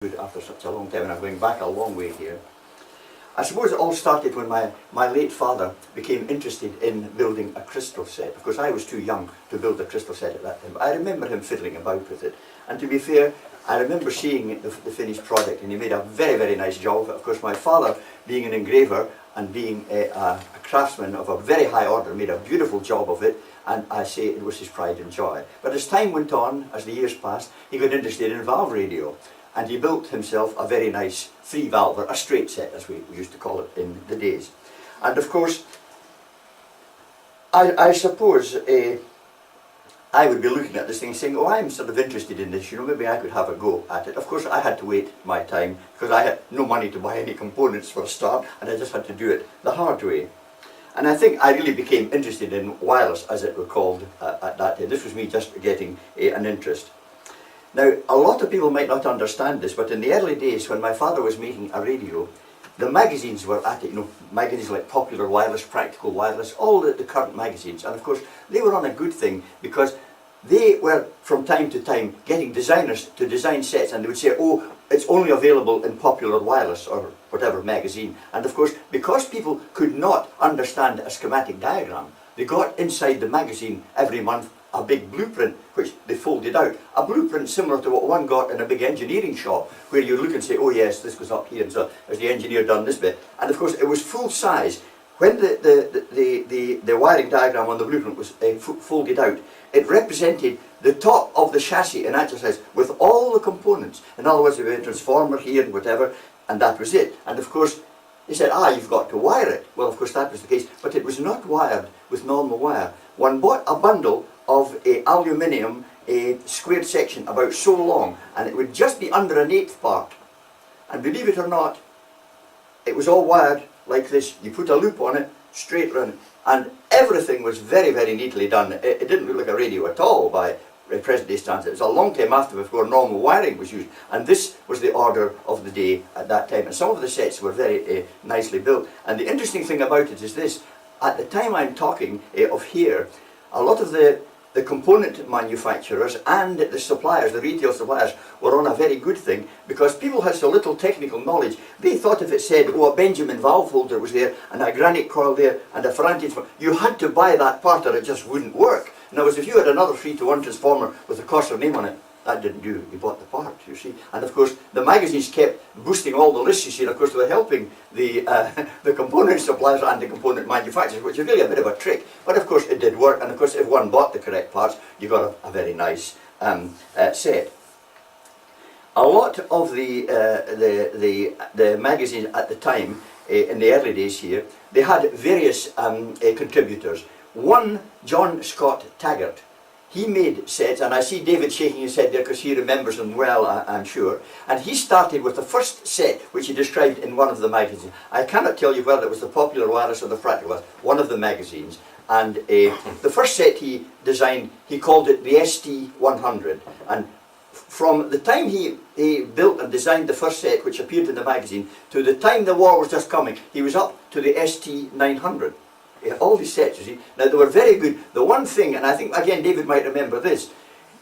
good after such a long time, and I'm going back a long way here. I suppose it all started when my late father became interested in building a crystal set. Of course, I was too young to build a crystal set at that time, but I remember him fiddling about with it. And to be fair, I remember seeing the finished product, and he made a very, very nice job of it. Of course, my father, being an engraver and being a craftsman of a very high order, made a beautiful job of it, and I say it was his pride and joy. But as time went on, as the years passed, he got interested in valve radio. And he built himself a very nice three-valver, a straight set as we used to call it in the days. And of course, I suppose I would be looking at this thing saying, oh, I'm sort of interested in this, you know, maybe I could have a go at it. Of course, I had to wait my time because I had no money to buy any components for a start, and I just had to do it the hard way. And I think I really became interested in wireless, as it were called at that time. This was me just getting an interest. Now, a lot of people might not understand this, but in the early days when my father was making a radio, the magazines were at it, you know, magazines like Popular Wireless, Practical Wireless, all the current magazines. And of course, they were on a good thing because they were, from time to time, getting designers to design sets, and they would say, oh, it's only available in Popular Wireless or whatever magazine. And of course, because people could not understand a schematic diagram, they got inside the magazine every month a big blueprint which they folded out. A blueprint similar to what one got in a big engineering shop, where you look and say, oh yes, this goes up here, and so has the engineer done this bit. And of course it was full size. When the wiring diagram on the blueprint was folded out, it represented the top of the chassis in actual size with all the components. In other words, there was a transformer here and whatever, and that was it. And of course, they said, you've got to wire it. Well, of course that was the case, but it was not wired with normal wire. One bought a bundle of aluminium squared section about so long, and it would just be under an eighth part. And believe it or not, it was all wired like this. You put a loop on it, straight round, and everything was very, very neatly done. It didn't look like a radio at all by present day standards. It was a long time after before normal wiring was used, and this was the order of the day at that time. And some of the sets were very nicely built. And the interesting thing about it is this: at the time I'm talking of here, a lot of the component manufacturers and the suppliers, the retail suppliers, were on a very good thing, because people had so little technical knowledge. They thought if it said, oh, a Benjamin valve holder was there, and a granite coil there, and a Ferranti, you had to buy that part or it just wouldn't work. In other words, if you had another 3-to-1 transformer with a Corsair name on it, that didn't do it. You bought the part, you see. And of course, the magazines kept boosting all the lists, you see, and of course they were helping the component suppliers and the component manufacturers, which is really a bit of a trick. But of course it did work, and of course if one bought the correct parts, you got a very nice set. A lot of the magazines at the time, in the early days here, they had various contributors. One, John Scott Taggart, he made sets, and I see David shaking his head there because he remembers them well, I'm sure. And he started with the first set which he described in one of the magazines. I cannot tell you whether it was the Popular Wireless or the Practical Wireless, one of the magazines. And the first set he designed, he called it the ST100. And from the time he built and designed the first set which appeared in the magazine to the time the war was just coming, he was up to the ST900. All these sets, you see. Now they were very good. The one thing, and I think again David might remember this,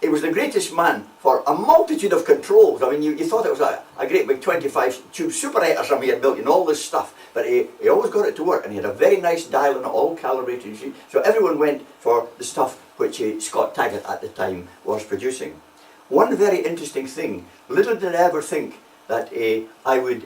it was the greatest man for a multitude of controls. I mean, you thought it was a great big 25 tube Super 8 or something he had built, and all this stuff, but he always got it to work, and he had a very nice dial and all calibrated, you see. So everyone went for the stuff which Scott Taggart at the time was producing. One very interesting thing, little did I ever think that I would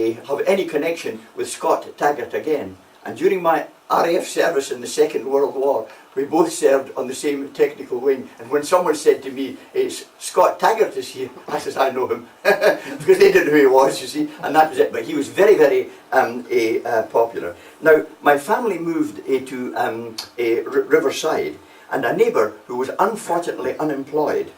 have any connection with Scott Taggart again. And during my RAF service in the Second World War, we both served on the same technical wing. And when someone said to me, it's Scott Taggart is here, I said, I know him. Because they didn't know who he was, you see, and that was it. But he was very, very popular. Now, my family moved to Riverside, and a neighbour who was unfortunately unemployed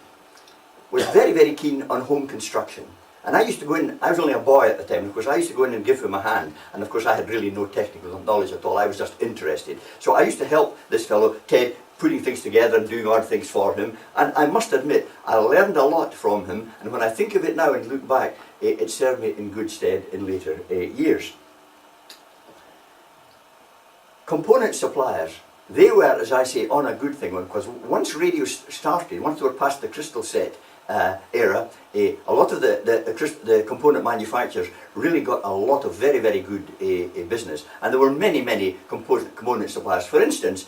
was very, very keen on home construction. And I used to go in, I was only a boy at the time, of course I used to go in and give him a hand, and of course I had really no technical knowledge at all, I was just interested. So I used to help this fellow, Ted, putting things together and doing odd things for him, and I must admit, I learned a lot from him, and when I think of it now and look back, it served me in good stead in later years. Component suppliers, they were, as I say, on a good thing, because once radio started, once they were past the crystal set, era, a lot of the component manufacturers really got a lot of very, very good business. And there were many, many component suppliers. For instance,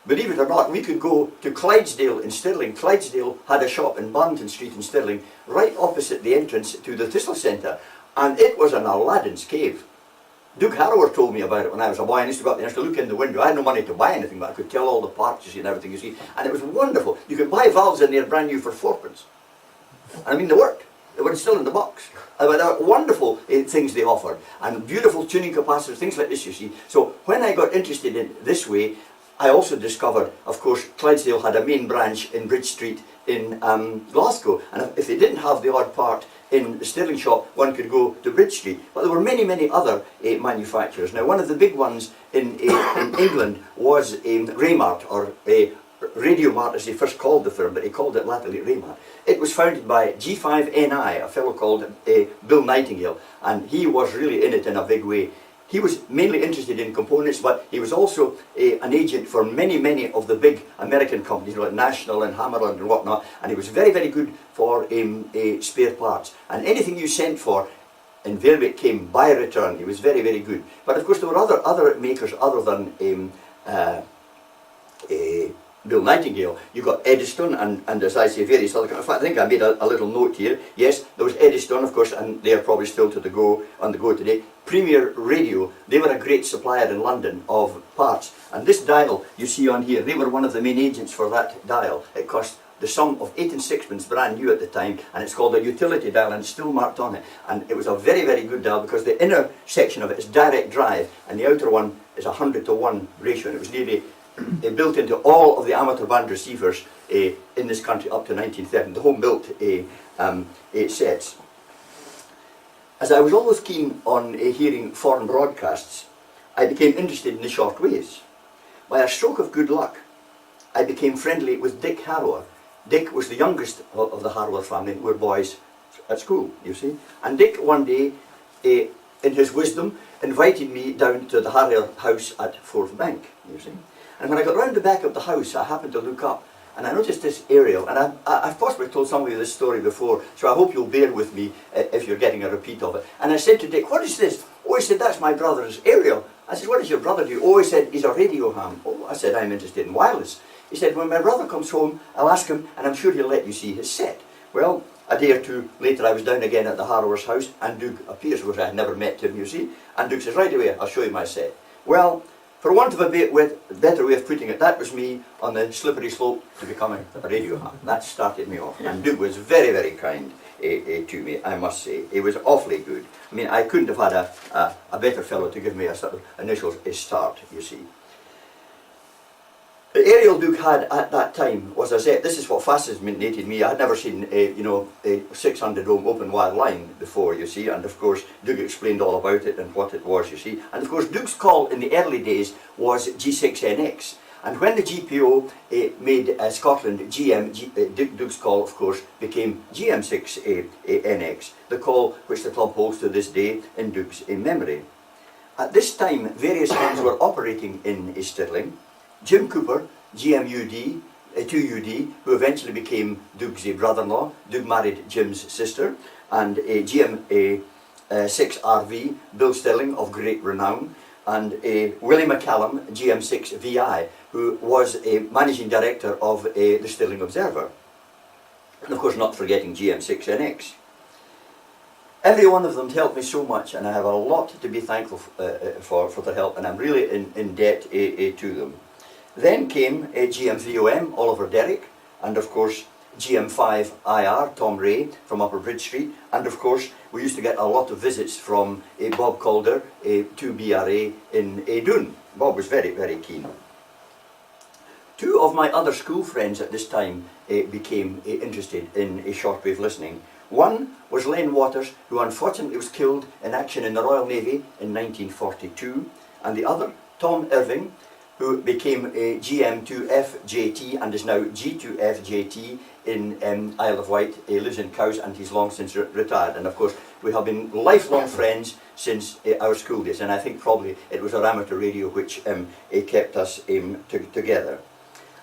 believe it or not, we could go to Clydesdale in Stirling. Clydesdale had a shop in Barrington Street in Stirling, right opposite the entrance to the Thistle Centre. And it was an Aladdin's cave. Duke Harrower told me about it when I was a boy. I used to go up there and I used to look in the window. I had no money to buy anything, but I could tell all the parts, you see, and everything, you see. And it was wonderful. You could buy valves in there brand new for 4p. I mean, they worked. They were still in the box. But they were wonderful things they offered. And beautiful tuning capacitors, things like this, you see. So when I got interested in this way, I also discovered, of course, Clydesdale had a main branch in Bridge Street in Glasgow. And if they didn't have the odd part in the Stirling shop, one could go to Bridge Street. But there were many, many other manufacturers. Now, one of the big ones in England was Raymart, or Radio Mart as they first called the firm, but he called it latterly Raymart. It was founded by G5NI, a fellow called Bill Nightingale, and he was really in it in a big way. He was mainly interested in components, but he was also an agent for many, many of the big American companies like National and Hammerland and whatnot, and he was very, very good for spare parts. And anything you sent for, invariably it came by return. He was very, very good. But of course there were other makers other than Bill Nightingale. You got Eddystone and as I say, various other. In fact, I think I made a little note here. Yes, there was Eddystone, of course, and they are probably still on the go today. Premier Radio, they were a great supplier in London of parts. And this dial you see on here, they were one of the main agents for that dial. It cost the sum of 8 and 6pence, brand new at the time, and it's called a utility dial and it's still marked on it. And it was a very, very good dial because the inner section of it is direct drive and the outer one is a 100-to-1 ratio. And it was nearly built into all of the amateur band receivers in this country up to 1930, the home-built sets. As I was always keen on hearing foreign broadcasts, I became interested in the short waves. By a stroke of good luck, I became friendly with Dick Harrower. Dick was the youngest of the Harrower family. We were boys at school, you see. And Dick one day, in his wisdom, invited me down to the Harrower house at Forth Bank, you see. And when I got round the back of the house, I happened to look up and I noticed this aerial, and I've possibly told some of you this story before, so I hope you'll bear with me if you're getting a repeat of it. And I said to Dick, "What is this?" "Oh," he said, "that's my brother's aerial." I said, "What does your brother do?" "Oh," he said, "he's a radio ham." "Oh," I said, "I'm interested in wireless." He said, "When my brother comes home, I'll ask him, and I'm sure he'll let you see his set." Well, a day or two later, I was down again at the Harrower's house, and Doug appears, which I had never met him, you see, and Doug says, "Right away, I'll show you my set." Well, for want of a better way of putting it, that was me on the slippery slope to becoming a radio ham. That started me off. And Doug was very, very kind to me, I must say. He was awfully good. I mean, I couldn't have had a better fellow to give me a sort of initial start, you see. The aerial Doug had at that time was, as I said, this is what fascinated me. I had never seen a 600 ohm open wire line before, you see, and of course Doug explained all about it and what it was, you see. And of course Doug's call in the early days was G6NX. And when the GPO made Scotland GM, Doug's call, of course, became GM6NX, the call which the club holds to this day in Doug's memory. At this time, various hands were operating in Stirling. Jim Cooper, GMUD, 2UD, who eventually became Doug's brother-in-law. Doug married Jim's sister. And GM6RV, Bill Stirling, of great renown. And Willie McCallum, GM6VI, who was a managing director of the Stirling Observer. And of course not forgetting GM6NX. Every one of them helped me so much, and I have a lot to be thankful for their help, and I'm really in debt to them. Then came GM3OM, Oliver Derrick, and of course GM5IR, Tom Ray from Upper Bridge Street, and of course we used to get a lot of visits from Bob Calder to BRA in Doon. Bob was very, very keen. Two of my other school friends at this time became interested in shortwave listening. One was Len Waters, who unfortunately was killed in action in the Royal Navy in 1942, and the other, Tom Irving, who became a GM2FJT and is now G2FJT in Isle of Wight. He lives in Cowes and he's long since retired. And of course, we have been lifelong friends since our school days, and I think probably it was our amateur radio which kept us together.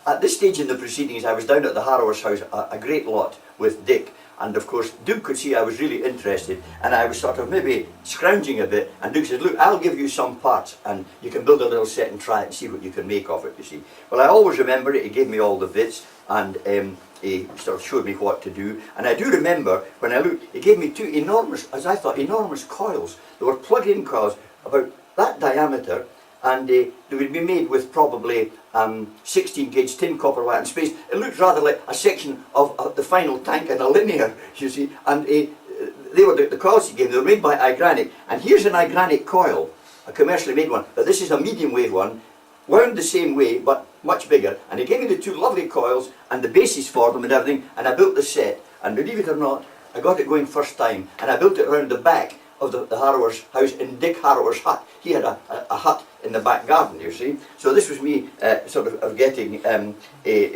At this stage in the proceedings, I was down at the Harrower's house a great lot with Dick. And of course, Duke could see I was really interested, and I was sort of maybe scrounging a bit, and Duke said, look, I'll give you some parts, and you can build a little set and try it and see what you can make of it, you see. Well, I always remember it. He gave me all the bits, and he sort of showed me what to do. And I do remember, when I looked, he gave me two enormous, as I thought, enormous coils. They were plug-in coils, about that diameter, and they would be made with probably 16 gauge tin copper wire and space. It looked rather like a section of the final tank in a linear, you see. And they were the coils he gave me. They were made by iGranic. And here's an iGranic coil, a commercially made one. But this is a medium wave one, wound the same way, but much bigger. And he gave me the two lovely coils and the bases for them and everything. And I built the set. And believe it or not, I got it going first time. And I built it around the back of the Harrower's house in Dick Harrower's hut. He had a hut in the back garden, you see. So this was me sort of getting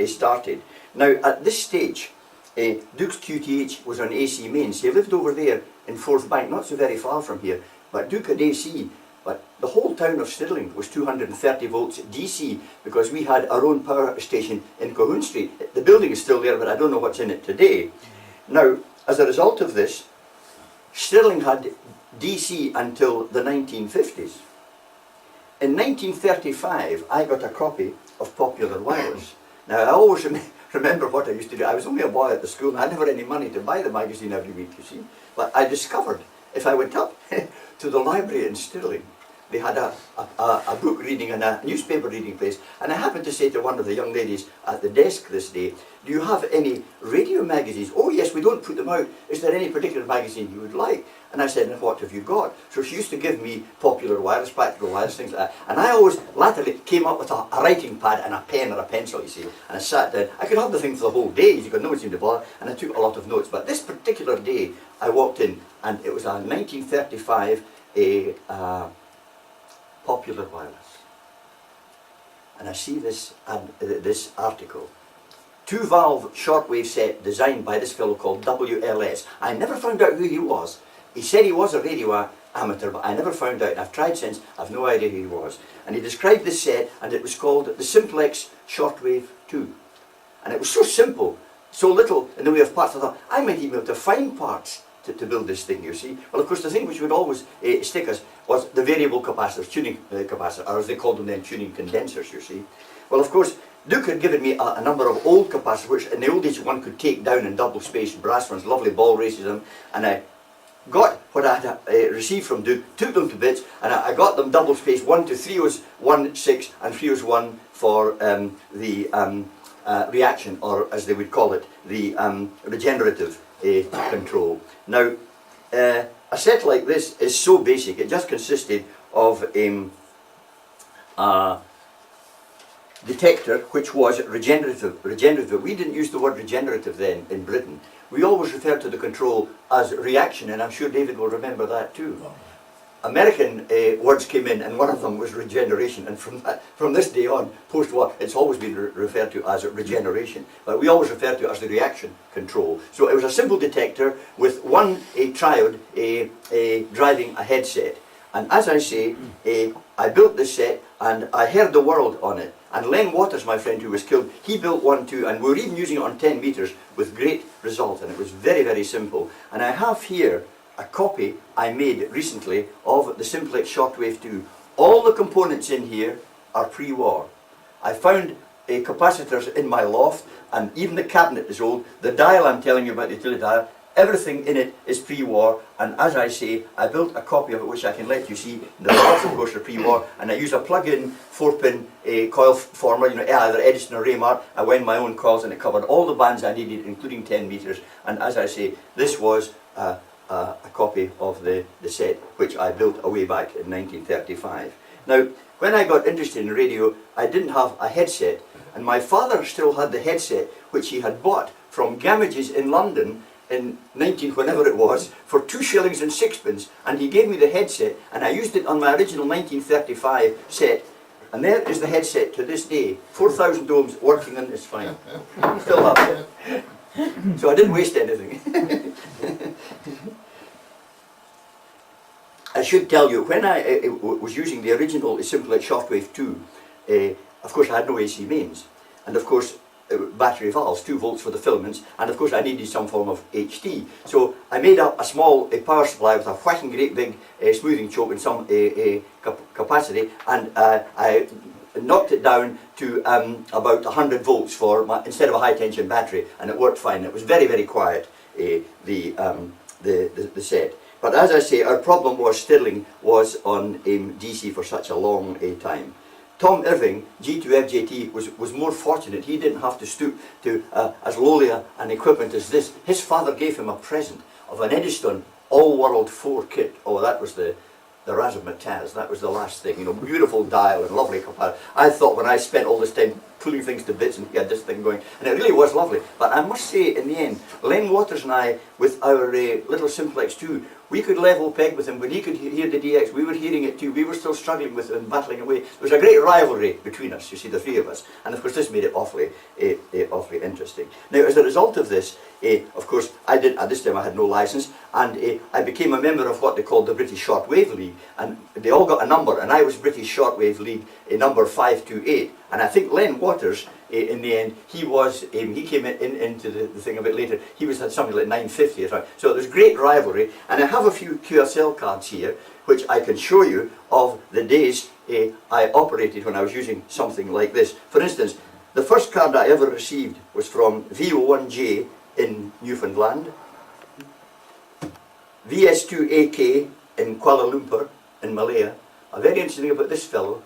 started. Now at this stage, Duke's QTH was on AC mains. He lived over there in Forth Bank, not so very far from here, but Duke had AC. But the whole town of Stirling was 230 volts DC, because we had our own power station in Colquhoun Street. The building is still there, but I don't know what's in it today. Now, as a result of this, Stirling had DC until the 1950s. In 1935, I got a copy of Popular Wireless. Now, I always remember what I used to do. I was only a boy at the school, and I never had any money to buy the magazine every week, you see. But I discovered, if I went up to the library in Stirling, they had a book reading and a newspaper reading place. And I happened to say to one of the young ladies at the desk this day, do you have any radio magazines? Oh yes, we don't put them out. Is there any particular magazine you would like? And I said, and what have you got? So she used to give me Popular Wireless, Practical Wireless, things like that. And I always latterly came up with a writing pad and a pen or a pencil, you see. And I sat down. I could have the thing for the whole day, you could no one seemed to bother. And I took a lot of notes. But this particular day, I walked in, and it was a 1935 Popular Wireless. And I see this article. 2-valve shortwave set designed by this fellow called WLS. I never found out who he was. He said he was a radio amateur, but I never found out. And I've tried since, I've no idea who he was. And he described this set, and it was called the Simplex Shortwave 2. And it was so simple, so little in the way of parts. I thought, I might even be able to find parts to build this thing, you see. Well, of course, the thing which would always stick us was the variable capacitors, tuning capacitors, or as they called them then, tuning condensers, you see. Well, of course, Duke had given me a number of old capacitors, which in the old days one could take down in double-spaced brass ones, lovely ball races them, and I got what I had received from Duke, took them to bits, and I got them double-spaced, 1 to 301.6 and 301 for the reaction, or as they would call it, the regenerative control. Now, a set like this is so basic. It just consisted of a detector which was regenerative. We didn't use the word regenerative then in Britain. We always referred to the control as reaction, and I'm sure David will remember that too. American words came in, and one of them was regeneration, and from this day on, post-war, it's always been referred to as regeneration, but we always refer to it as the reaction control. So it was a simple detector with one triode driving a headset, and as I say, I built this set, and I heard the world on it. And Len Waters, my friend who was killed, he built one too, and we were even using it on 10 meters with great result, and it was very, very simple. And I have here a copy I made recently of the Simplex Shortwave 2. All the components in here are pre-war. I found capacitors in my loft, and even the cabinet is old. The dial I'm telling you about, the utility dial, everything in it is pre-war, and as I say, I built a copy of it which I can let you see. The parts, of course, are pre-war, and I use a plug-in 4-pin coil former, you know, either Edison or Raymar. I wound my own coils, and it covered all the bands I needed, including 10 meters. And as I say, this was a copy of the set which I built away back in 1935. Now, when I got interested in radio, I didn't have a headset, and my father still had the headset which he had bought from Gamages in London in whenever it was, for 2 shillings and 6pence, and he gave me the headset, and I used it on my original 1935 set, and there is the headset to this day, 4,000 ohms, working and it's fine. Still have it. So I didn't waste anything. I should tell you, when I was using the original Simplex Shortwave 2, of course I had no AC mains, and of course battery valves, 2 volts for the filaments, and of course I needed some form of HT. So I made up a small power supply with a whacking great big smoothing choke and some capacity, and I knocked it down to about 100 volts for instead of a high tension battery, and it worked fine. It was very, very quiet, the set. But as I say, our problem was Stirling was on DC for such a long time. Tom Irving, G2FJT, was more fortunate. He didn't have to stoop to as lowly an equipment as this. His father gave him a present of an Eddystone all-world 4 kit. Oh, that was the razzmatazz. That was the last thing. You know, beautiful dial and lovely comparison. I thought when I spent all this time pulling things to bits and he had this thing going, and it really was lovely. But I must say, in the end, Len Waters and I, with our little Simplex 2, we could level peg with him. When he could hear the DX, we were hearing it too. We were still struggling with it and battling away. There was a great rivalry between us, you see, the 3 of us. And of course this made it awfully interesting. Now, as a result of this, of course, at this time I had no license, and I became a member of what they called the British Shortwave League. And they all got a number, and I was British Shortwave League number 528. And I think Len Waters, in the end, he came into the thing a bit later. He had something like 950 or something. So there's great rivalry, and I have a few QSL cards here, which I can show you of the days I operated when I was using something like this. For instance, the first card I ever received was from VO1J in Newfoundland, VS2AK in Kuala Lumpur in Malaya. A very interesting thing about this fellow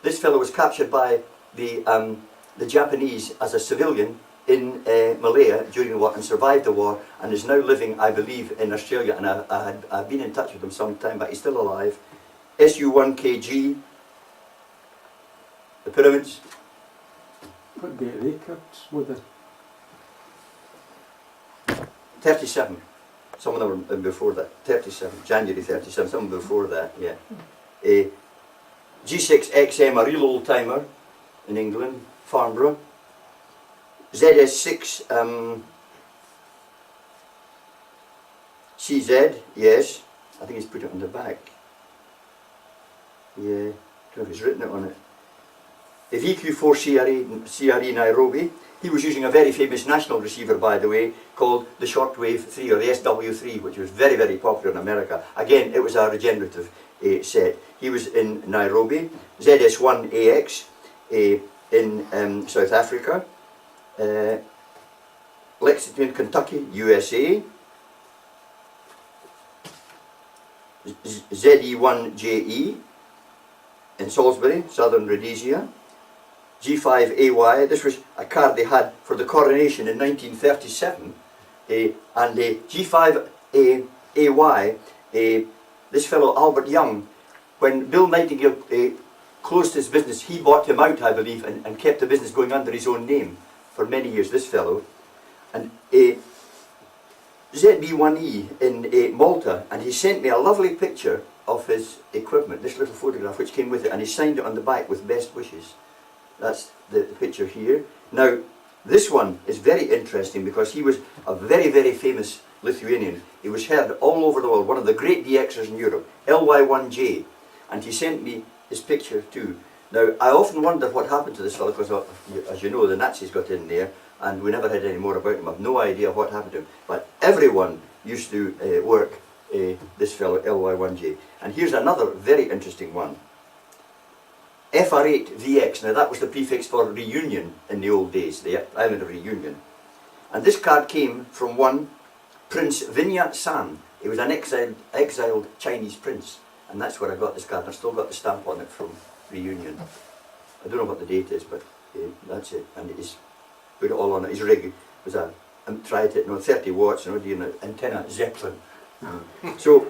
was captured by the Japanese as a civilian in Malaya during the war and survived the war, and is now living, I believe, in Australia, and I've been in touch with him some time, but he's still alive. SU1KG, the pyramids. What date are they cards with the 37. Some of them were before that. 37, January 37, some before that, yeah. G6XM, a real old timer in England, Farnborough. ZS6 CZ, yes. I think he's put it on the back. Yeah, I don't know if he's written it on it. The VQ4 CRE Nairobi. He was using a very famous national receiver, by the way, called the Shortwave 3 or the SW3, which was very, very popular in America. Again, it was a regenerative set. He was in Nairobi. ZS1AX in South Africa. Lexington, Kentucky, USA. ZE1JE in Salisbury, Southern Rhodesia. G5AY, this was a card they had for the coronation in 1937, and G5AY, this fellow Albert Young, when Bill Nightingale closed his business, he bought him out, I believe, and kept the business going under his own name for many years, this fellow. And ZB1E in Malta, and he sent me a lovely picture of his equipment, this little photograph which came with it, and he signed it on the back with best wishes. That's the picture here. Now, this one is very interesting because he was a very, very famous Lithuanian. He was heard all over the world, one of the great DXers in Europe, LY1J, and he sent me his picture too. Now, I often wonder what happened to this fellow because, as you know, the Nazis got in there and we never heard any more about him. I have no idea what happened to him. But everyone used to work this fellow, LY1J. And here's another very interesting one. FR8VX, now that was the prefix for Reunion in the old days, the island of Reunion. And this card came from one Prince Vinyat San. He was an exiled Chinese prince, and that's where I got this card. I've still got the stamp on it from Reunion. I don't know what the date is, but that's it. And he's put it all on it. His rig was a, tried it, 30 watts, doing an antenna Zeppelin. So,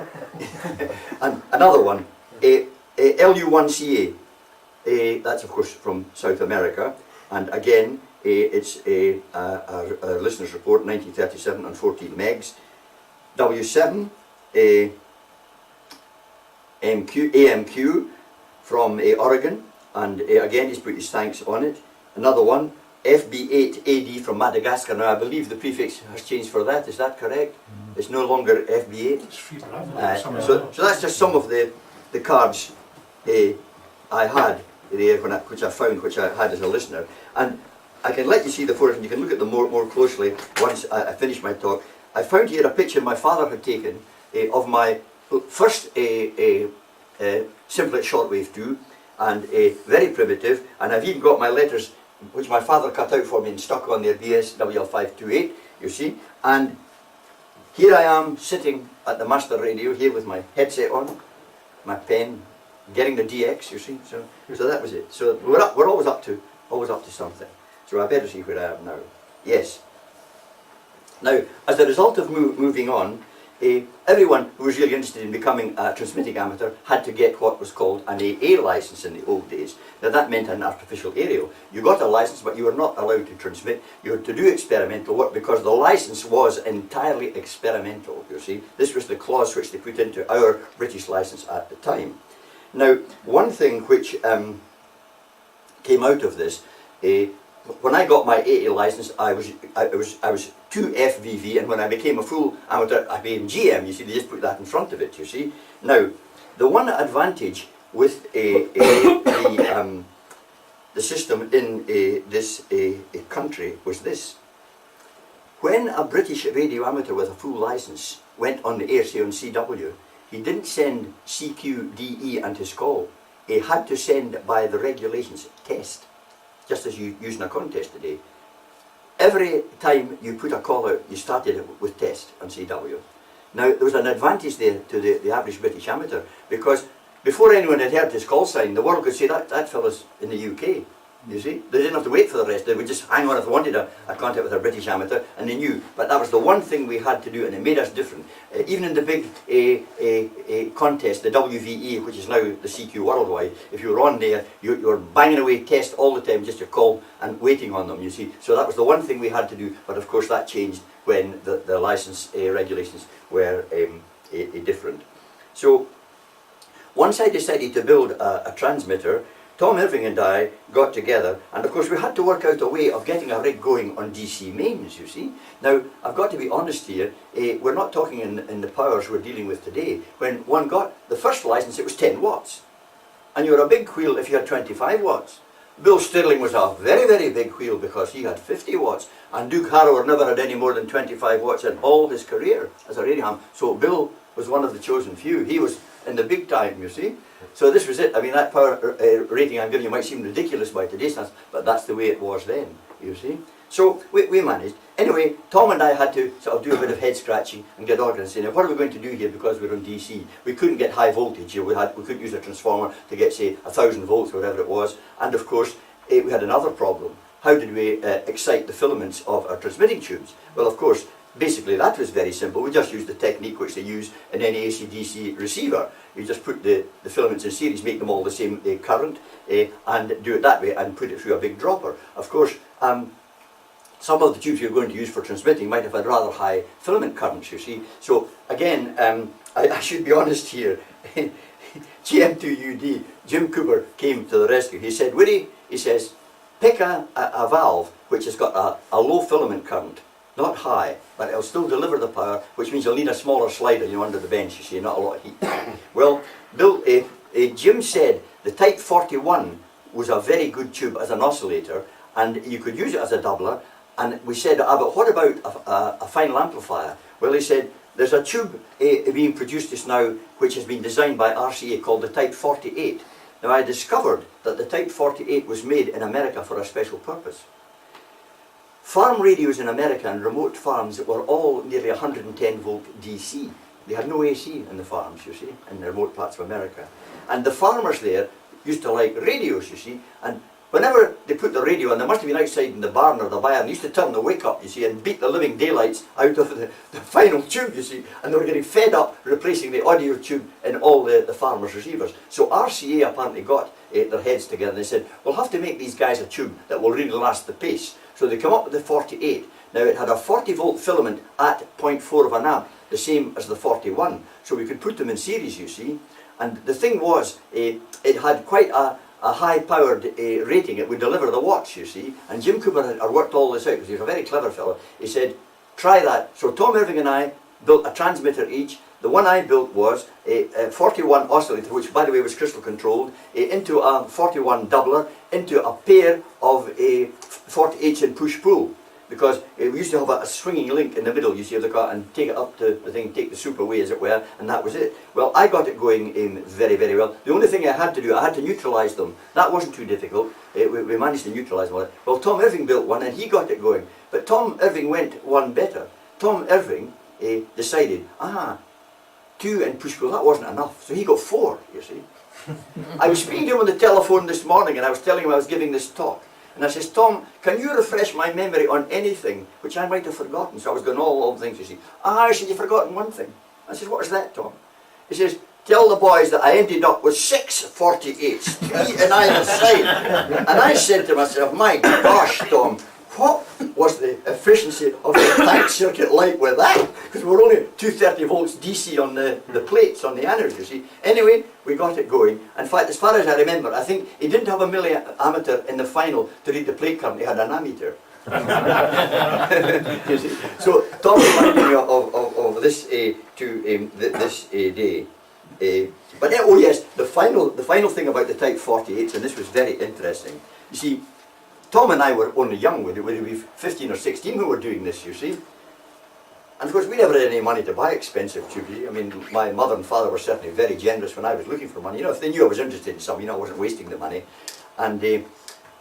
and another one, LU1CA. That's of course from South America, and again it's a listener's report, 1937 on 14 megs. W7 AMQ from Oregon, and again he's put his thanks on it. Another one, FB8AD from Madagascar. Now I believe the prefix has changed for that, is that correct? It's no longer FB8. So that's just some of the cards I had there, which I found, which I had as a listener. And I can let you see the photos and you can look at them more closely once I finish my talk. I found here a picture my father had taken of my first simplet shortwave tube, and very primitive, and I've even got my letters which my father cut out for me and stuck on there, BSWL528, you see. And here I am sitting at the master radio here with my headset on, my pen, getting the DX, you see. So that was it. So we're always up to something. So I better see where I am now. Yes. Now, as a result of moving on, everyone who was really interested in becoming a transmitting amateur had to get what was called an AA license in the old days. Now that meant an artificial aerial. You got a license, but you were not allowed to transmit. You had to do experimental work because the license was entirely experimental, you see. This was the clause which they put into our British license at the time. Now, one thing which came out of this, when I got my AA license, I was 2 FVV, and when I became a full amateur, I became GM. You see, they just put that in front of it. You see. Now, the one advantage with the system in this country was this: when a British radio amateur with a full license went on the air, say on CW, he didn't send CQDE and his call. He had to send by the regulations test. Just as you use in a contest today. Every time you put a call out, you started it with test on CW. Now, there was an advantage there to the average British amateur, because before anyone had heard his call sign, the world could say that fella's in the UK, you see. They didn't have to wait for the rest. They would just hang on if they wanted a contact with a British amateur, and they knew. But that was the one thing we had to do, and it made us different. Even in the big contest, the WVE, which is now the CQ Worldwide, if you were on there, you were banging away test all the time, just your call and waiting on them, you see. So that was the one thing we had to do, but of course that changed when the license regulations were different. So once I decided to build a transmitter, Tom Irving and I got together, and of course we had to work out a way of getting a rig going on DC mains, you see. Now, I've got to be honest here, we're not talking in the powers we're dealing with today. When one got the first license, it was 10 watts. And you were a big wheel if you had 25 watts. Bill Stirling was a very, very big wheel because he had 50 watts, and Duke Harrower never had any more than 25 watts in all his career as a radio ham. So Bill was one of the chosen few. He was in the big time, you see. So this was it. I mean, that power rating I'm giving you might seem ridiculous by today's standards, but that's the way it was then, you see. So we managed. Anyway, Tom and I had to sort of do a bit of head scratching and get organised. Now, what are we going to do here because we're on DC? We couldn't get high voltage here. We couldn't use a transformer to get, say, 1,000 volts or whatever it was. And of course, we had another problem. How did we excite the filaments of our transmitting tubes? Well, of course, basically that was very simple. We just used the technique which they use in any AC/DC receiver. You just put the filaments in series, make them all the same current, and do it that way and put it through a big dropper. Of course, some of the tubes you're going to use for transmitting might have had rather high filament currents, you see. So again, I should be honest here. GM2UD, Jim Cooper came to the rescue. He said, Widdy, he says, pick a valve which has got a low filament current. Not high, but it'll still deliver the power, which means you'll need a smaller slider, you know, under the bench, you see, not a lot of heat. Well, Jim said the Type 41 was a very good tube as an oscillator, and you could use it as a doubler. And we said, but what about a final amplifier? Well, he said, there's a tube being produced just now, which has been designed by RCA, called the Type 48. Now, I discovered that the Type 48 was made in America for a special purpose. Farm radios in America and remote farms were all nearly 110 volt DC. They had no AC in the farms, you see, in the remote parts of America. And the farmers there used to like radios, you see, and whenever they put the radio on, they must have been outside in the barn or the byre, and used to turn the wick up, you see, and beat the living daylights out of the final tube, you see, and they were getting fed up replacing the audio tube in all the farmers' receivers. So RCA apparently got their heads together and they said, we'll have to make these guys a tube that will really last the pace. So they come up with the 48. Now it had a 40 volt filament at 0.4 of an amp, the same as the 41. So we could put them in series, you see. And the thing was, it had quite a high powered rating. It would deliver the watts, you see. And Jim Cooper had worked all this out because he was a very clever fellow. He said, try that. So Tom Irving and I built a transmitter each. The one I built was a 41 oscillator, which by the way was crystal controlled, into a 41 doubler, into a pair of a 48s in push-pull. Because we used to have a swinging link in the middle, you see, of the car, and take it up to the thing, take the soup away, as it were, and that was it. Well, I got it going very, very well. The only thing I had to do, I had to neutralise them. That wasn't too difficult. We managed to neutralise them. Well, Tom Irving built one, and he got it going. But Tom Irving went one better. Tom Irving decided, 2 in push-pull, that wasn't enough. So he got 4, you see. I was speaking to him on the telephone this morning, and I was telling him I was giving this talk. And I says, Tom, can you refresh my memory on anything which I might have forgotten? So I was going all the things, you see. I said, you've forgotten one thing. I says, what is that, Tom? He says, tell the boys that I ended up with 6 48s, 3 in either side. And I said to myself, my gosh, Tom, what was the efficiency of the tank circuit like with that? Because we were only 230 volts DC on the plates, on the anodes, you see. Anyway, we got it going. In fact, as far as I remember, I think he didn't have a milliammeter in the final to read the plate current, he had an ammeter. You see. So Tom reminded me of this this day. But then, oh yes, the final thing about the Type 48s, and this was very interesting. You see, Tom and I were only young, we were 15 or 16 when we were doing this, you see. And of course we never had any money to buy expensive tubes. I mean, my mother and father were certainly very generous when I was looking for money. You know, if they knew I was interested in some, you know, I wasn't wasting the money. And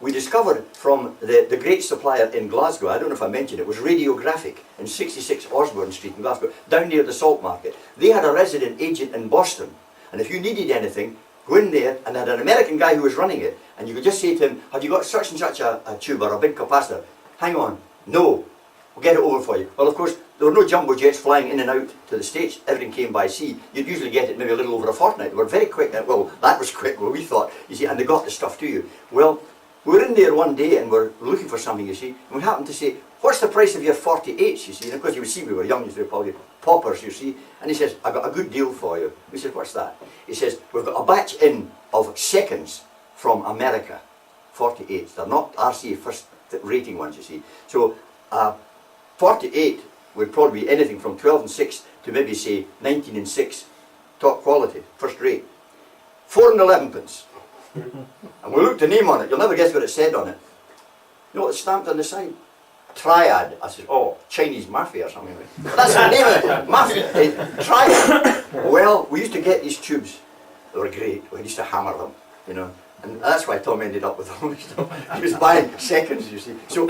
we discovered from the great supplier in Glasgow, I don't know if I mentioned it, was Radiographic in 66 Osborne Street in Glasgow, down near the Salt Market. They had a resident agent in Boston. And if you needed anything, go in there, and they had an American guy who was running it, and you could just say to him, have you got such and such a tube or a big capacitor? Hang on, no, we'll get it over for you. Well, of course, there were no jumbo jets flying in and out to the States. Everything came by sea. You'd usually get it maybe a little over a fortnight. They were very quick. Well, that was quick, well, we thought, you see, and they got the stuff to you. Well, we were in there one day, and we're looking for something, you see, and we happened to say, what's the price of your 48s, you see? And of course, you would see we were young, so we were probably paupers, you see. And he says, I got a good deal for you. We said, what's that? He says, we've got a batch in of seconds from America, 48s. They're not RCA first rating ones, you see. So 48 would probably be anything from 12 and 6 to maybe say 19 and 6, top quality, first rate. 4 and 11 pence. And we looked the name on it. You'll never guess what it said on it. You know what's stamped on the side? Triad. I said, oh, Chinese mafia or something. That's the name of it, mafia. Triad. Well, we used to get these tubes. They were great. We used to hammer them, you know. And that's why Tom ended up with them. He was buying seconds, you see. So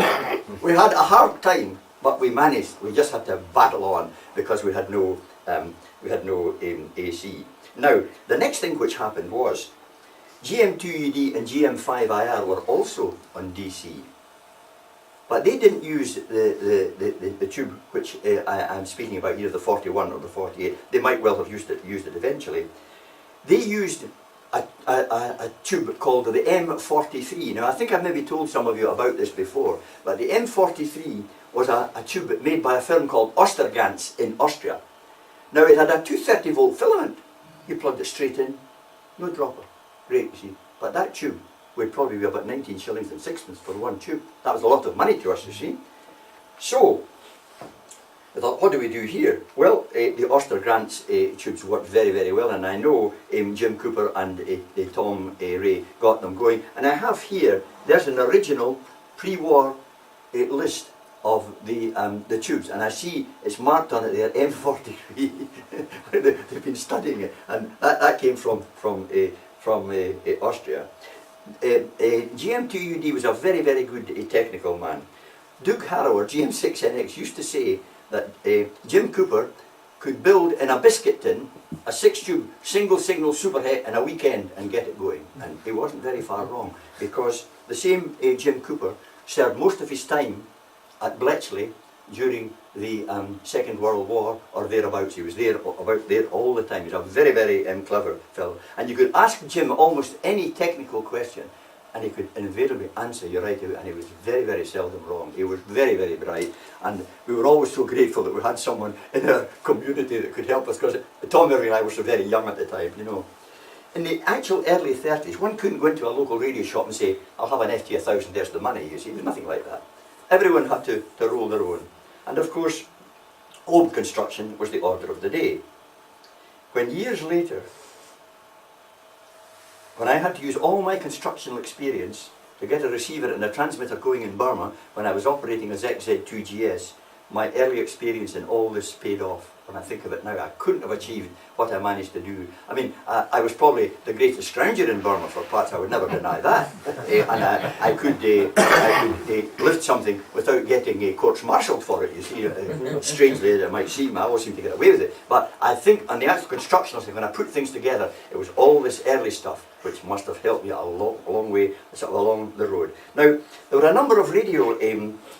we had a hard time, but we managed. We just had to battle on because we had no AC. Now, the next thing which happened was GM2UD and GM5IR were also on DC. But they didn't use the tube which I'm speaking about, either the 41 or the 48. They might well have used it eventually. They used a tube called the M43. Now I think I've maybe told some of you about this before, but the M43 was a tube made by a firm called Ostergans in Austria. Now it had a 230 volt filament. You plugged it straight in, no dropper. Great, you see. But that tube would probably be about 19 shillings and sixpence for one tube. That was a lot of money to us, you see. So, I thought, what do we do here? Well, the Ostergrants tubes worked very, very well, and I know Jim Cooper and Tom Ray got them going. And I have here, there's an original pre-war list of the tubes, and I see it's marked on it there, M43. They've been studying it, and that came from Austria. GM2UD was a very, very good technical man. Doug Harrower, GM6NX, used to say that Jim Cooper could build in a biscuit tin a 6-tube single signal superhet in a weekend and get it going. And he wasn't very far wrong, because the same Jim Cooper served most of his time at Bletchley during the Second World War or thereabouts. He was there about there all the time. He's a very, very clever fellow. And you could ask Jim almost any technical question and he could invariably answer you right away, and he was very, very seldom wrong. He was very, very bright, and we were always so grateful that we had someone in our community that could help us, because Tom Irving and I were so very young at the time, you know. In the actual early 30s, one couldn't go into a local radio shop and say, I'll have an FT1000, there's the money, you see. There was nothing like that. Everyone had to roll their own. And of course, home construction was the order of the day. When years later, when I had to use all my constructional experience to get a receiver and a transmitter going in Burma, when I was operating a ZZ2GS, my early experience in all this paid off. When I think of it now, I couldn't have achieved what I managed to do. I mean, I was probably the greatest scrounger in Burma for parts, I would never deny that. And I could lift something without getting courts-martialed for it, you see. Strangely as it might seem, I always seem to get away with it. But I think on the actual constructional thing, when I put things together, it was all this early stuff which must have helped me a long way, sort of along the road. Now, there were a number of radio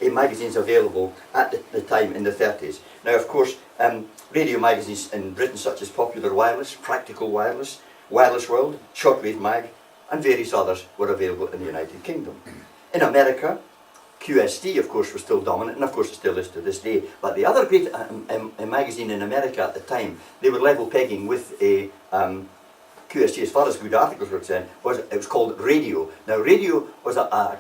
magazines available at the time in the 30s. Now, of course, radio magazines in Britain such as Popular Wireless, Practical Wireless, Wireless World, Shortwave Mag, and various others were available in the United Kingdom. In America, QST, of course, was still dominant, and of course it still is to this day. But the other great magazine in America at the time, they were level pegging with a QST, as far as good articles were concerned, it was called Radio. Now, Radio was a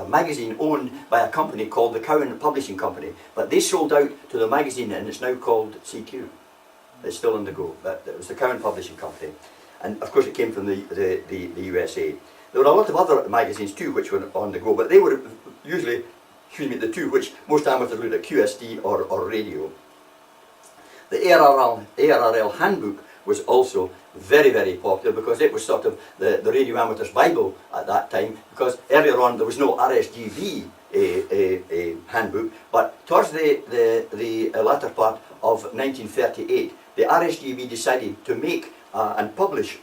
magazine owned by a company called the Cowan Publishing Company, but they sold out to the magazine, and it's now called CQ. It's still on the go, but it was the Cowan Publishing Company, and of course it came from the USA. There were a lot of other magazines too which were on the go, but they were usually, the two which most amateurs looked at, QST or Radio. The ARRL handbook was also very, very popular because it was sort of the radio amateur's Bible at that time, because earlier on there was no RSGB handbook, but towards the latter part of 1938, the RSGB decided to make and publish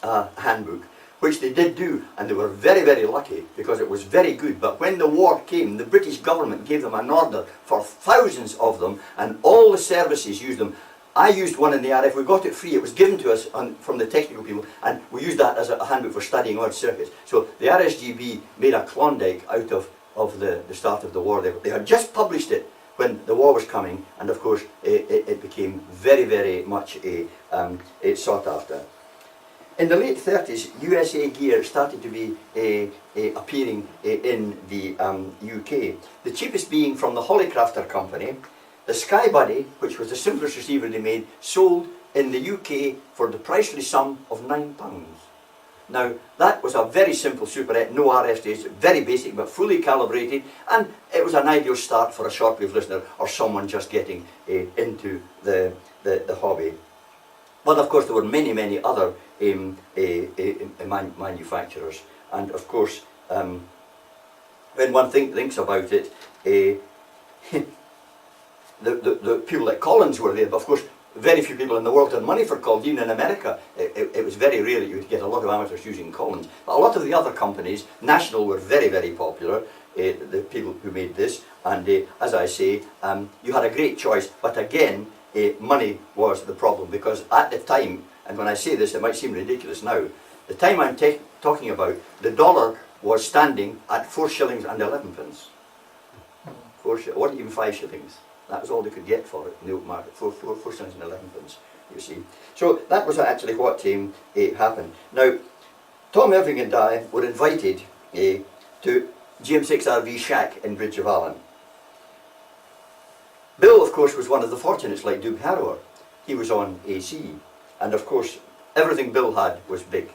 a handbook, which they did do, and they were very, very lucky because it was very good. But when the war came, the British government gave them an order for thousands of them, and all the services used them. I used one in the RF. We got it free. It was given to us from the technical people, and we used that as a handbook for studying odd circuits. So the RSGB made a Klondike out of the start of the war. They had just published it when the war was coming, and of course it became very, very much sought after. In the late 30s, USA gear started to be appearing in the UK. The cheapest being from the Hollycrafter Company. The Skybuddy, which was the simplest receiver they made, sold in the UK for the priceless sum of £9. Now, that was a very simple superette, no RF stage, very basic but fully calibrated, and it was an ideal start for a shortwave listener or someone just getting into the hobby. But of course there were many, many other manufacturers, and of course when one thinks about it, the people like Collins were there, but of course very few people in the world had money for Collins. Even in America it was very rare that you would get a lot of amateurs using Collins. But a lot of the other companies, National, were very, very popular, the people who made this, and as I say, you had a great choice, but again money was the problem, because at the time, and when I say this it might seem ridiculous now, the time I'm talking about, the dollar was standing at 4 shillings and 11 pence. It wasn't even 5 shillings. That was all they could get for it in the open market, 4 shillings and 11 pence, you see. So that was actually what happened. Now, Tom Irving and I were invited to GM6RV Shack in Bridge of Allen. Bill, of course, was one of the fortunates like Doug Harrower. He was on AC, and of course, everything Bill had was big.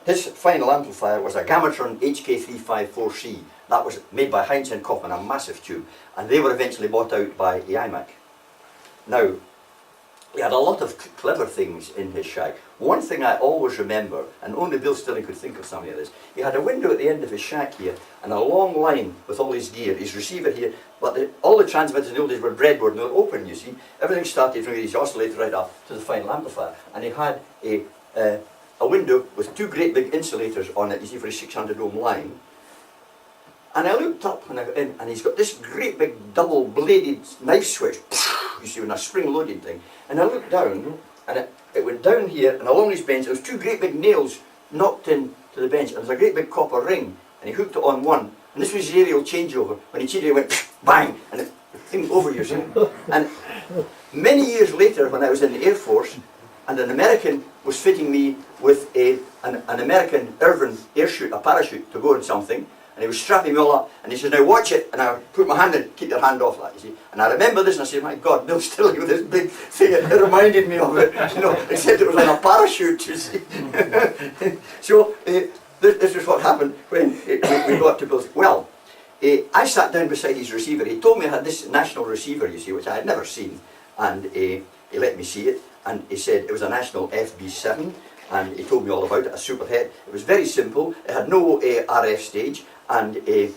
His final amplifier was a Gamatron HK354C. That was made by Heinz and Kaufmann, a massive tube, and they were eventually bought out by IMAC. Now, he had a lot of clever things in his shack. One thing I always remember, and only Bill Stilling could think of something of this, he had a window at the end of his shack here, and a long line with all his gear, his receiver here, but all the transmitters in the old days were breadboard and they were open, you see. Everything started from his oscillator right up to the final amplifier, and he had a window with 2 great big insulators on it, you see, for his 600 ohm line. And I looked up when I got in, and he's got this great big double bladed knife switch, you see, with a spring loaded thing. And I looked down, and it went down here, and along his bench there was 2 great big nails knocked in to the bench, and there was a great big copper ring, and he hooked it on one. And this was his aerial changeover. When he changed it, went bang, and the thing over, you see. And many years later, when I was in the Air Force, and an American was fitting me with an American Irvin air chute, a parachute, to go on something. and he was strapping me all up, and he says, now watch it, and I put my hand in, keep your hand off that, you see. And I remember this, and I said, my God, Bill Stilling with this big thing, it reminded me of it, you know, except it was on a parachute, you see. So, this is what happened when we got to Bill's. Well, I sat down beside his receiver. He told me I had this national receiver, you see, which I had never seen, and he let me see it, and he said it was a national FB7, and he told me all about it, a superhead. It was very simple, it had no RF stage, and it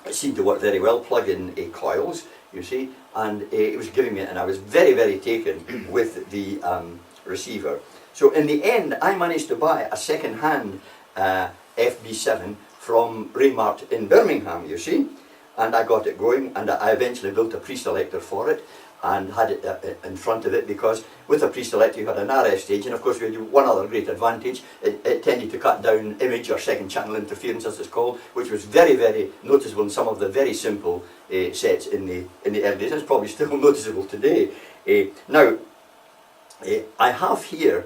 seemed to work very well, plug in coils, you see, and it was giving me it, and I was very, very taken with the receiver. So in the end, I managed to buy a second-hand FB7 from Raymart in Birmingham, you see, and I got it going, and I eventually built a pre-selector for it and had it in front of it, because with a pre-selector you had an RF stage, and of course we had one other great advantage. It tended to cut down image or second channel interference, as it's called, which was very, very noticeable in some of the very simple sets in the early days. It's probably still noticeable today. Now, I have here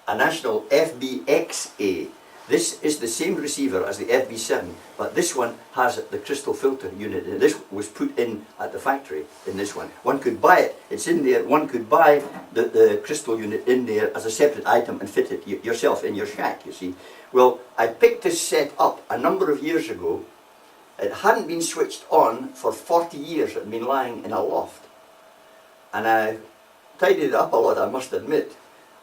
a national FBXA. This is the same receiver as the FB7, but this one has the crystal filter unit. And this was put in at the factory in this one. One could buy it, it's in there. One could buy the crystal unit in there as a separate item and fit it yourself in your shack, you see. Well, I picked this set up a number of years ago. It hadn't been switched on for 40 years. It had been lying in a loft. And I tidied it up a lot, I must admit.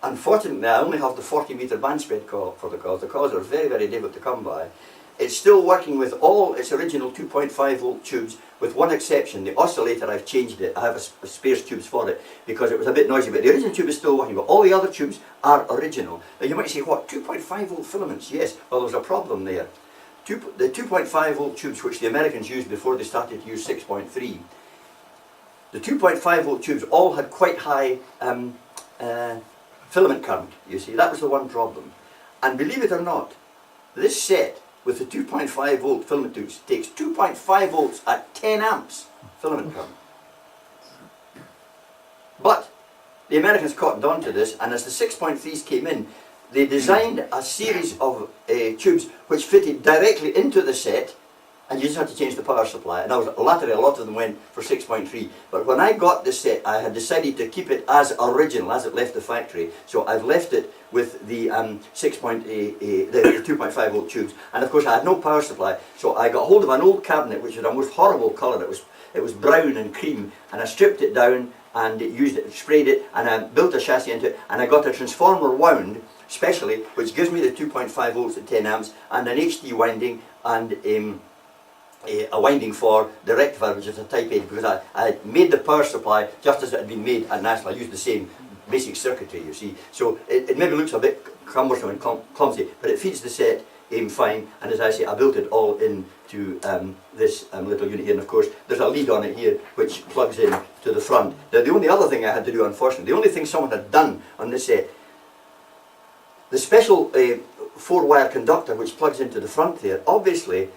Unfortunately, I only have the 40-metre band spread for the coils. The coils are very, very difficult to come by. It's still working with all its original 2.5 volt tubes, with one exception. The oscillator, I've changed it. I have a spares tubes for it because it was a bit noisy, but the original tube is still working, but all the other tubes are original. Now you might say, what, 2.5 volt filaments? Yes, well there's a problem there. The 2.5 volt tubes, which the Americans used before they started to use 6.3, the 2.5 volt tubes all had quite high filament current, you see. That was the one problem. And believe it or not, this set with the 2.5 volt filament tubes takes 2.5 volts at 10 amps filament current. But the Americans cottoned on to this, and as the 6.3s came in, they designed a series of tubes which fitted directly into the set, and you just had to change the power supply. And latterly a lot of them went for 6.3. But when I got this set, I had decided to keep it as original as it left the factory. So I've left it with the 2.5 volt tubes. And of course I had no power supply. So I got hold of an old cabinet which had a most horrible colour. It was brown and cream, and I stripped it down and used it, sprayed it, and I built a chassis into it, and I got a transformer wound specially, which gives me the 2.5 volts at 10 amps and an HD winding and a winding for the rectifier, which is a type 8, because I had made the power supply just as it had been made at National. I used the same basic circuitry, you see. So it maybe looks a bit cumbersome and clumsy, but it feeds the set fine, and as I say, I built it all into this little unit here, and of course there's a lead on it here which plugs in to the front. Now the only other thing I had to do, unfortunately, the only thing someone had done on this set, the special 4-wire conductor which plugs into the front there, obviously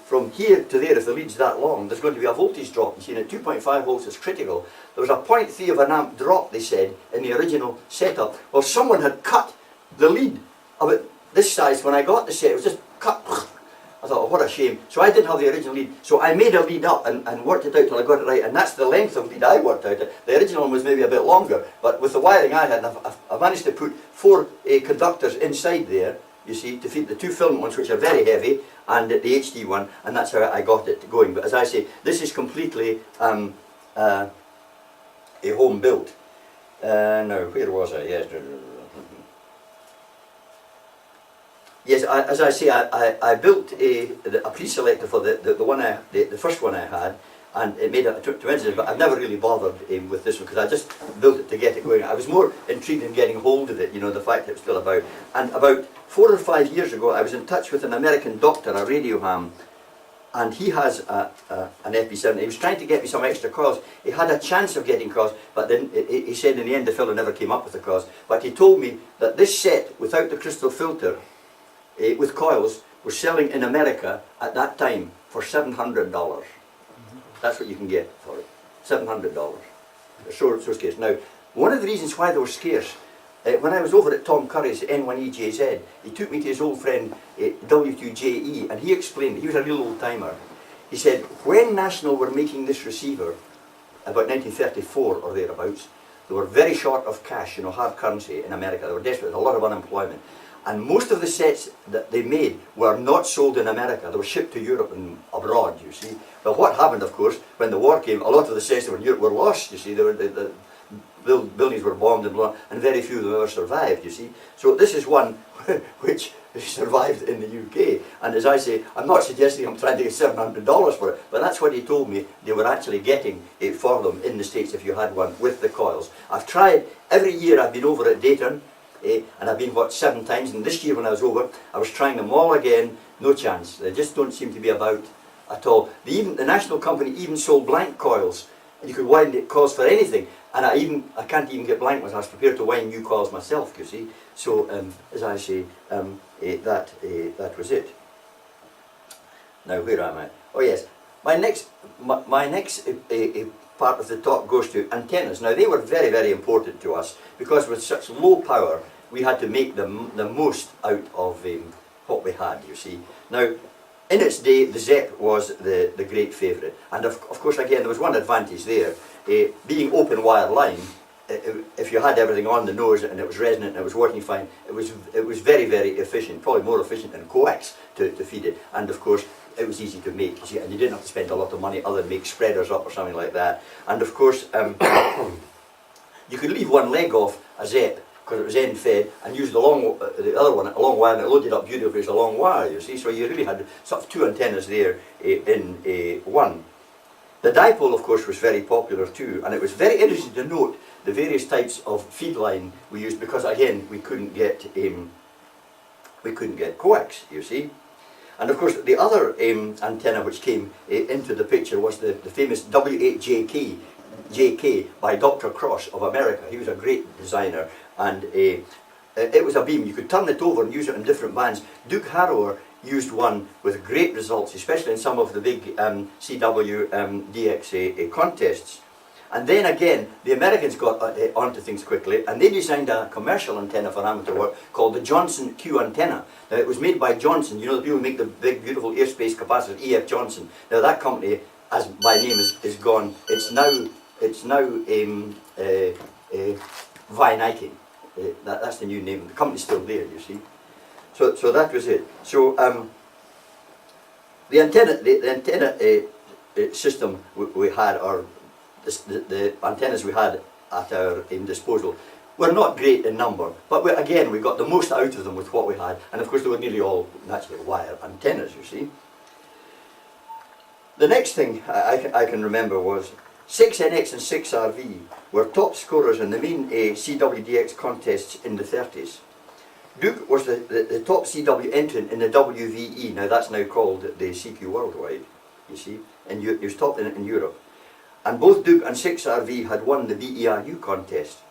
from here to there, if the lead's that long, there's going to be a voltage drop. You see, and at 2.5 volts is critical. There was a 0.3 of an amp drop, they said, in the original setup. Well, someone had cut the lead about this size. When I got the set, it was just cut. I thought, oh, what a shame. So I didn't have the original lead. So I made a lead up and worked it out till I got it right. And that's the length of lead I worked out. The original one was maybe a bit longer. But with the wiring I had, I managed to put 4 conductors inside there, you see, to feed the 2 filament ones, which are very heavy, and the HD one, and that's how I got it going. But as I say, this is completely a home built. Now, where was I? Yes. Yes, as I say, I built a pre-selector for the first one I had, and it made a tremendous difference, but I've never really bothered with this one, because I just built it to get it going. I was more intrigued in getting hold of it, you know, the fact that it was still about. And about 4 or 5 years ago, I was in touch with an American doctor, a radio ham, and he has an FB7. He was trying to get me some extra coils. He had a chance of getting coils, but then he said in the end the fellow never came up with the coils. But he told me that this set, without the crystal filter, with coils, was selling in America at that time for $700. That's what you can get for it, $700. They're so scarce. Now, one of the reasons why they were scarce when I was over at Tom Curry's N1EJZ, he took me to his old friend W2JE, and he explained, he was a real old timer. He said, when National were making this receiver, about 1934 or thereabouts, they were very short of cash, hard currency in America. They were desperate, a lot of unemployment. And most of the sets that they made were not sold in America. They were shipped to Europe and abroad, you see. Well, what happened, of course, when the war came, a lot of the sets that were in Europe were lost, you see. The buildings were bombed and very few of them ever survived, you see. So this is one which survived in the UK. And as I say, I'm not suggesting I'm trying to get $700 for it, but that's what he told me they were actually getting for them in the States if you had one with the coils. I've tried, every year I've been over at Dayton, and I've been, 7 times, and this year when I was over, I was trying them all again, no chance. They just don't seem to be about at all. The National Company even sold blank coils, and you could wind it coils for anything, and I can't even get blank ones. I was prepared to wind new coils myself, you see. So, as I say, that was it. Now, where am I? Oh yes, my next part of the talk goes to antennas. Now, they were very, very important to us, because with such low power, we had to make the most out of what we had, you see. Now, in its day, the ZEP was the great favourite. And of course, again, there was one advantage there. Being open wire line, if you had everything on the nose and it was resonant and it was working fine, it was very, very efficient, probably more efficient than coax to feed it. And of course, it was easy to make, and you didn't have to spend a lot of money other than make spreaders up or something like that. And of course, you could leave one leg off a ZEP because it was end fed, and use the other one, a long wire, and it loaded up beautifully as a long wire, you see. So you really had sort of 2 antennas there in one. The dipole, of course, was very popular too, and it was very interesting to note the various types of feed line we used, because again, we couldn't get coax, you see. And of course, the other antenna which came into the picture was the famous W8JK by Dr. Cross of America. He was a great designer, and it was a beam. You could turn it over and use it in different bands. Duke Harrower used one with great results, especially in some of the big CW DX contests. And then again, the Americans got onto things quickly, and they designed a commercial antenna for amateur work called the Johnson Q antenna. Now, it was made by Johnson, the people who make the big, beautiful airspace capacitors, E.F. Johnson. Now, that company, as by name, is gone. It's now Vieniking. That's the new name. The company's still there, you see. So that was it. So the antenna system we had, or the antennas we had at our disposal, were not great in number, but again we got the most out of them with what we had, and of course they were nearly all naturally wire antennas, you see. The next thing I can remember was 6NX and 6RV were top scorers in the main CWDX contests in the 30s. Duke was the top CW entrant in the WVE, now that's now called the CQ Worldwide, you see, and he was top in it in Europe. And both Duke and 6RV had won the BERU contest.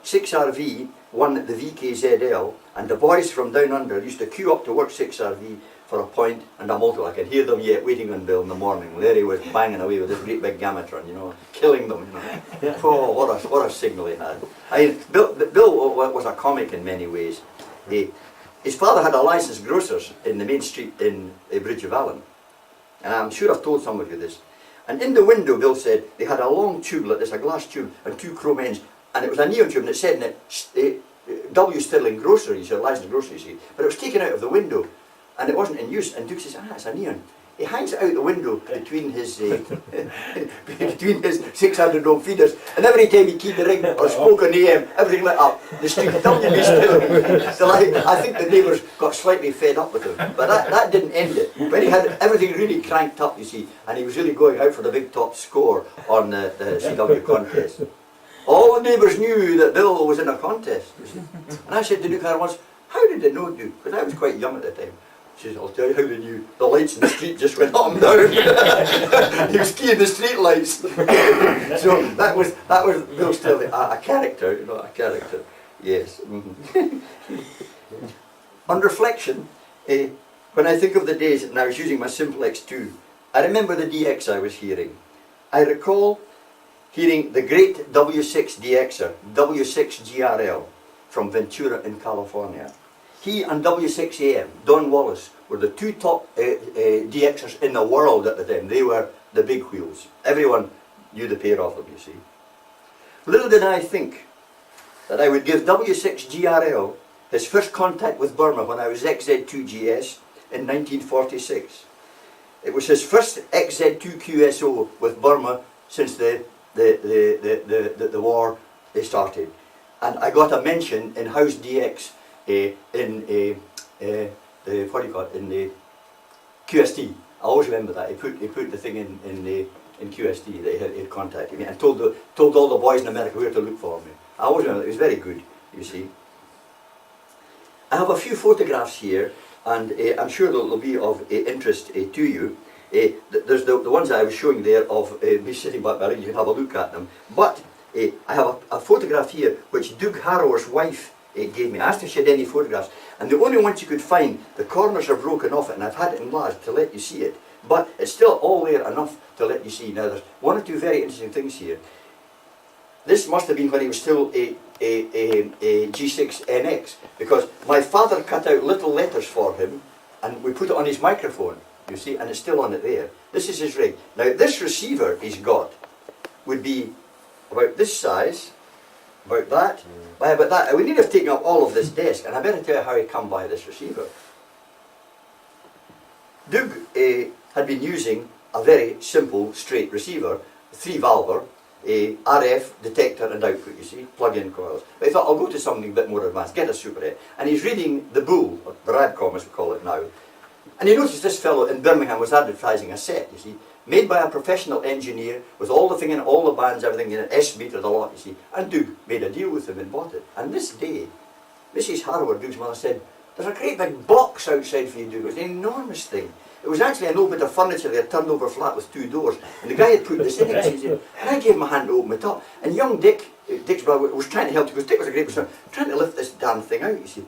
6RV won the VKZL, and the boys from down under used to queue up to work 6RV for a point and a multiple. I can hear them yet waiting on Bill in the morning. There he was banging away with this great big Gamatron, killing them. Oh, what a signal he had. Bill was a comic in many ways. His father had a licensed grocer's in the main street in Bridge of Allen, and I'm sure I've told some of you this. And in the window, Bill said, they had a long tube like this, a glass tube, and 2 chrome ends, and it was a neon tube, and it said in it, W. Stirling Groceries, or licensed grocery, you see, but it was taken out of the window, and it wasn't in use, and Duke says, it's a neon. He hangs it out the window between his 600 ohm feeders, and every time he keyed the ring or spoke on AM, everything lit up. The street W. Stirling. So I think the neighbours got slightly fed up with him, but that didn't end it. When he had everything really cranked up, you see, and he was really going out for the big top score on the CW contest. All the neighbours knew that Bill was in a contest, you see. And I said to Duke once, how did they know, Duke? Because I was quite young at the time. She says, I'll tell you how they knew. The lights in the street just went up and down. He was keying the street lights. So that was Bill Stirling, a character, a character. Yes. On reflection, when I think of the days and I was using my Simplex 2, I remember the DX I was hearing. I recall hearing the great W6 DXer, W6 GRL, from Ventura in California. He and W6AM, Don Wallace, were the two top DXers in the world at the time. They were the big wheels. Everyone knew the pair of them, you see. Little did I think that I would give W6GRL his first contact with Burma when I was XZ2GS in 1946. It was his first XZ2QSO with Burma since the war started. And I got a mention in House DX in the QST. I always remember that. He put the thing in QST that he had contacted me and told all the boys in America where to look for me. I always remember that. It was very good, you see. I have a few photographs here, and I'm sure they'll be of interest to you. There's the ones I was showing there of me sitting back there. You can have a look at them. But I have a photograph here which Doug Harrower's wife gave me. I asked if she had any photographs, and the only ones you could find, the corners are broken off it, and I've had it enlarged to let you see it. But it's still all there enough to let you see. Now there's one or two very interesting things here. This must have been when he was still a G6NX, because my father cut out little letters for him and we put it on his microphone, you see, and it's still on it there. This is his rig. Now this receiver he's got would be about this size, about that, by about that. We need to have taken up all of this desk, and I better tell you how he come by this receiver. Doug had been using a very simple straight receiver, 3-valver, RF detector and output, you see, plug-in coils. But he thought, I'll go to something a bit more advanced, get a Super 8. And he's reading the Bull, or the Radcom as we call it now. And he noticed this fellow in Birmingham was advertising a set, you see, made by a professional engineer, with all the thing in it, all the bands, everything in it, S-meter, the lot, you see. And Doug made a deal with him and bought it. And this day, Mrs. Harrower, Doug's mother, said, there's a great big box outside for you, Doug. It was an enormous thing. It was actually an old bit of furniture they had turned over flat with 2 doors, and the guy had put this in it, and I gave him a hand to open it up, and young Dick's brother was trying to help, because Dick was a great person, trying to lift this damn thing out, you see.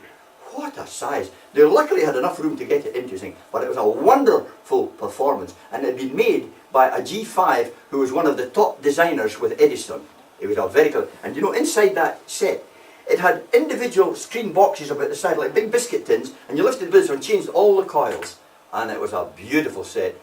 What a size. They luckily had enough room to get it into thing, but it was a wonderful performance, and it had been made by a G5 who was one of the top designers with Edison. It was a very good, and you know, inside that set, it had individual screen boxes about the side, like big biscuit tins, and you lifted the lid and changed all the coils. And it was a beautiful set.